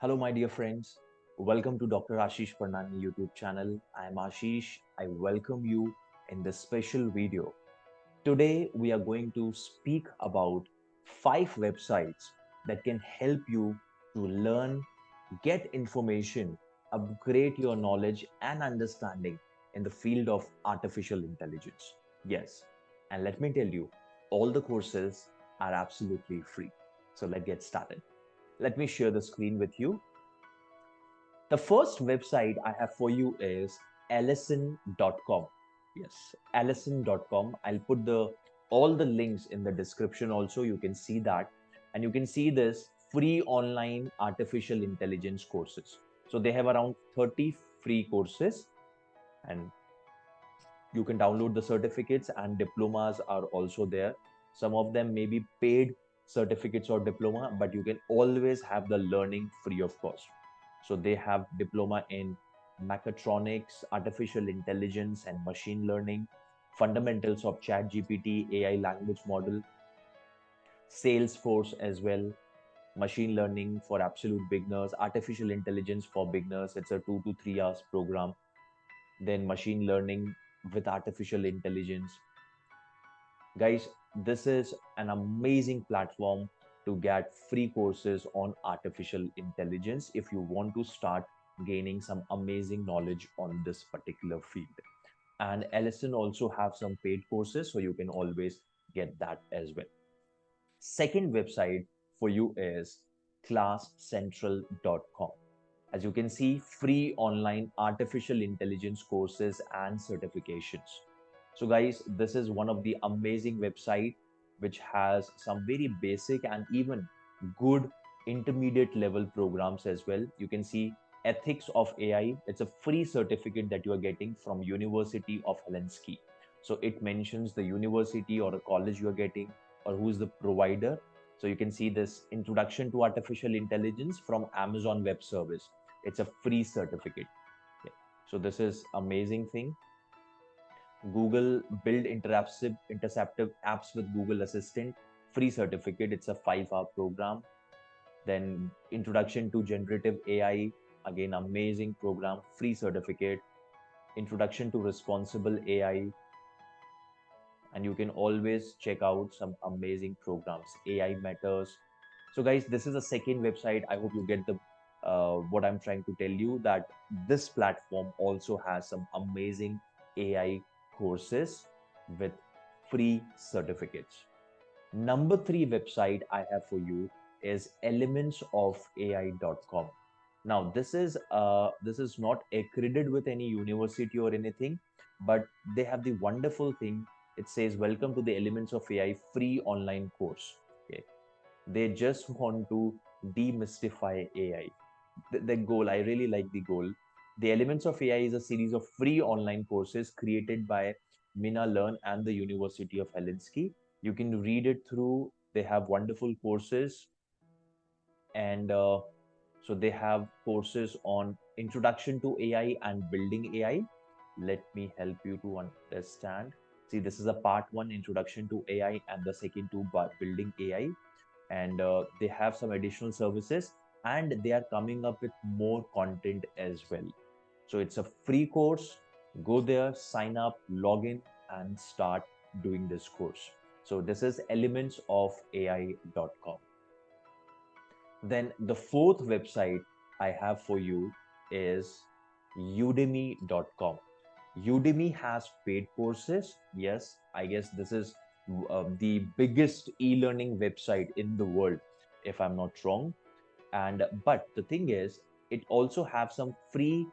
Hello, my dear friends. Welcome to Dr. Ashish Parnani YouTube channel. I am Ashish. I welcome you in this special video. Today, we are going to speak about 5 websites that can help you to learn, get information, upgrade your knowledge and understanding in the field of artificial intelligence. Yes, and let me tell you, all the courses are absolutely free. So let's get started. Let me share the screen with you. The first website I have for you is Ellison.com. Yes, Ellison.com. I'll put the all the links in the description also. You can see that. And you can see this free online artificial intelligence courses. So they have around 30 free courses and you can download the certificates and diplomas are also there. Some of them may be paid certificates or diploma, but you can always have the learning free of cost. So they have diploma in mechatronics, artificial intelligence and machine learning, fundamentals of chat gpt, AI language model, salesforce as well, machine learning for absolute beginners, artificial intelligence for beginners. It's a 2 to 3 hours program. Then machine learning with artificial intelligence. Guys, this is an amazing platform to get free courses on artificial intelligence if you want to start gaining some amazing knowledge on this particular field. And Ellison also have some paid courses, so you can always get that as well. Second website for you is ClassCentral.com. As you can see, free online artificial intelligence courses and certifications. So guys, this is one of the amazing website which has some very basic and even good intermediate level programs as well. You can see ethics of AI. It's a free certificate that you are getting from University of Helsinki. So it mentions the university or a college you are getting or who's the provider. So you can see this introduction to artificial intelligence from Amazon Web Service. It's a free certificate. Yeah. So this is amazing thing. Google build interceptive apps with Google Assistant, free certificate. It's a 5-hour program. Then introduction to generative AI, again amazing program, free certificate. Introduction to responsible AI, and you can always check out some amazing programs. AI matters. So guys, this is the second website. I hope you get the what I'm trying to tell you, that this platform also has some amazing AI courses with free certificates. Number 3 website I have for you is elementsofai.com. Now this is not accredited with any university or anything, but they have the wonderful thing. It says welcome to the Elements of AI free online course. Okay. They just want to demystify AI. The goal, I really like the goal. The Elements of AI is a series of free online courses created by Mina Learn and the University of Helsinki. You can read it through. They have wonderful courses, and so they have courses on introduction to AI and building AI. Let me help you to understand. See, this is a part one, introduction to AI, and the second two, building AI. And they have some additional services, and they are coming up with more content as well. So it's a free course. Go there, sign up, log in, and start doing this course. So this is elementsofai.com. Then the fourth website I have for you is udemy.com. Udemy has paid courses. Yes, I guess this is the biggest e-learning website in the world, if I'm not wrong. And but the thing is, it also have some free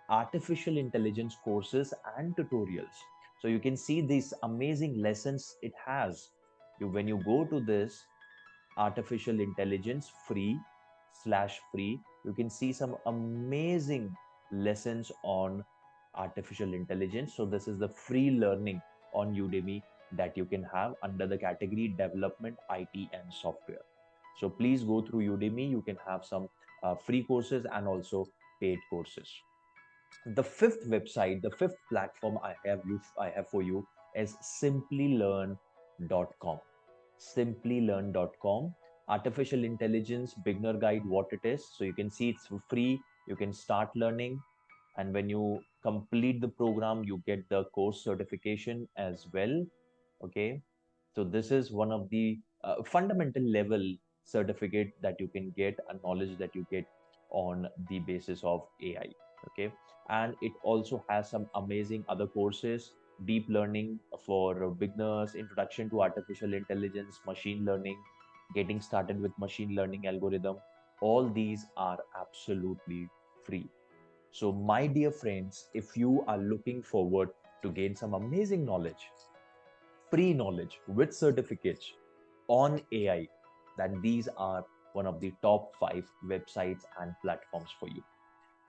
artificial intelligence courses and tutorials. So you can see these amazing lessons it has. When you go to this artificial intelligence free/free, you can see some amazing lessons on artificial intelligence. So this is the free learning on Udemy that you can have under the category development, IT and software. So please go through Udemy. You can have some free courses and also paid courses. The fifth website, the fifth platform I have for you is simplylearn.com. Simplylearn.com. Artificial Intelligence Beginner Guide, what it is. So you can see it's free. You can start learning. And when you complete the program, you get the course certification as well. Okay. So this is one of the fundamental level certificate that you can get, a knowledge that you get on the basis of AI. Okay. And it also has some amazing other courses, deep learning for beginners, introduction to artificial intelligence, machine learning, getting started with machine learning algorithm. All these are absolutely free. So, my dear friends, if you are looking forward to gain some amazing knowledge, free knowledge with certificates on AI, then these are one of the top 5 websites and platforms for you.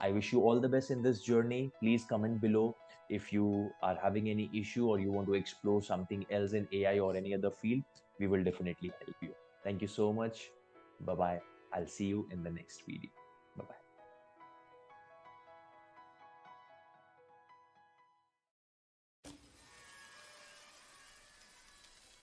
I wish you all the best in this journey. Please comment below if you are having any issue or you want to explore something else in AI or any other field. We will definitely help you. Thank you so much. Bye bye. I'll see you in the next video.